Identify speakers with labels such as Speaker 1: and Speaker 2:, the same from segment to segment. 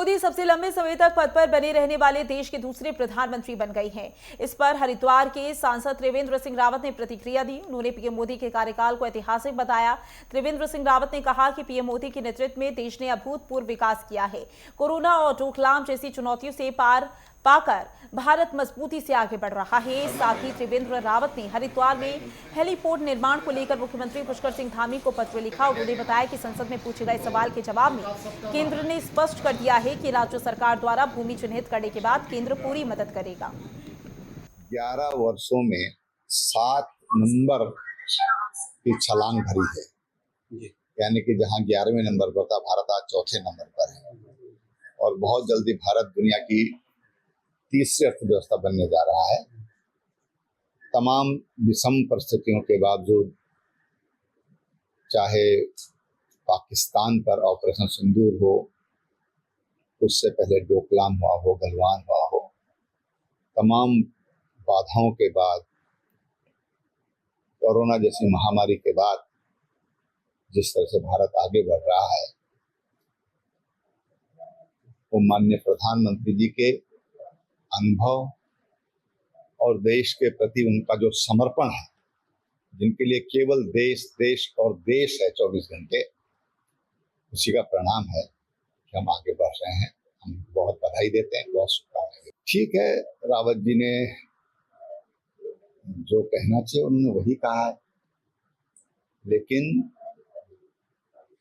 Speaker 1: मोदी सबसे लंबे समय तक पद पर बने रहने वाले देश के दूसरे प्रधानमंत्री बन गए हैं। इस पर हरिद्वार के सांसद त्रिवेंद्र सिंह रावत ने प्रतिक्रिया दी। उन्होंने पीएम मोदी के कार्यकाल को ऐतिहासिक बताया। त्रिवेंद्र सिंह रावत ने कहा कि पीएम मोदी के नेतृत्व में देश ने अभूतपूर्व विकास किया है। कोरोना और डोकलाम जैसी चुनौतियों से पार पाकर भारत मजबूती से आगे बढ़ रहा है। साथ ही त्रिवेंद्र रावत ने हरिद्वार में हेलीपोर्ट निर्माण को लेकर मुख्यमंत्री पुष्कर सिंह धामी को पत्र लिखा। उन्होंने बताया कि संसद में पूछे गए सवाल के जवाब में केंद्र ने स्पष्ट कर दिया है कि राज्य सरकार द्वारा भूमि चिन्हित करने के बाद केंद्र पूरी मदद करेगा।
Speaker 2: 11 वर्षों में 7 नंबर की छलांग भरी है, यानी कि जहां 11वें नंबर पर था, भारत आज चौथे नंबर पर है और बहुत जल्दी भारत दुनिया की तीसरी अर्थव्यवस्था बनने जा रहा है। तमाम विषम परिस्थितियों के बावजूद, चाहे पाकिस्तान पर ऑपरेशन सिंदूर हो, उससे पहले डोकलाम हुआ हो, गलवान हुआ हो, तमाम बाधाओं के बाद, कोरोना जैसी महामारी के बाद जिस तरह से भारत आगे बढ़ रहा है, वो माननीय प्रधानमंत्री जी के अनुभव और देश के प्रति उनका जो समर्पण है, जिनके लिए केवल देश देश और देश है 24 घंटे, उसी का परिणाम है कि हम आगे बढ़ रहे हैं। हम बहुत बधाई देते हैं, बहुत शुभकामनाएं। ठीक है, रावत जी ने जो कहना चाहिए उन्होंने वही कहा है, लेकिन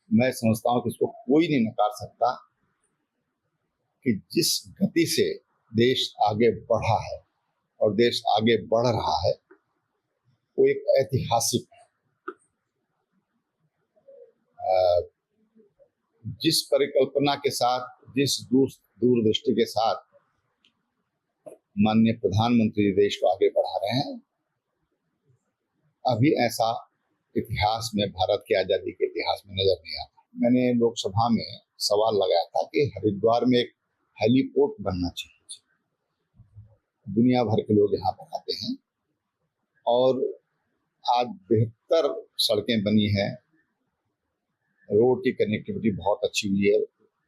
Speaker 2: मैं समझता हूं कि इसको कोई नहीं नकार सकता कि जिस गति से देश आगे बढ़ा है और देश आगे बढ़ रहा है, वो एक ऐतिहासिक जिस परिकल्पना के साथ, जिस दूरदृष्टि के साथ माननीय प्रधानमंत्री देश को आगे बढ़ा रहे हैं, अभी ऐसा इतिहास में, भारत की आजादी के इतिहास में नजर नहीं आता। मैंने लोकसभा में सवाल लगाया था कि हरिद्वार में एक हेलीपोर्ट बनना चाहिए। दुनिया भर के लोग यहाँ पर आते हैं और आज बेहतर सड़कें बनी हैं, रोड की कनेक्टिविटी बहुत अच्छी हुई है,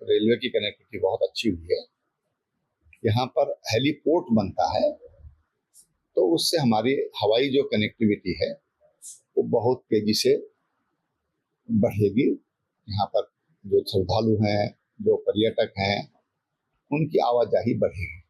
Speaker 2: रेलवे की कनेक्टिविटी बहुत अच्छी हुई है। यहाँ पर हेलीपोर्ट बनता है तो उससे हमारी हवाई जो कनेक्टिविटी है वो बहुत तेजी से बढ़ेगी। यहाँ पर जो श्रद्धालु हैं, जो पर्यटक हैं, उनकी आवाजाही बढ़ेगी।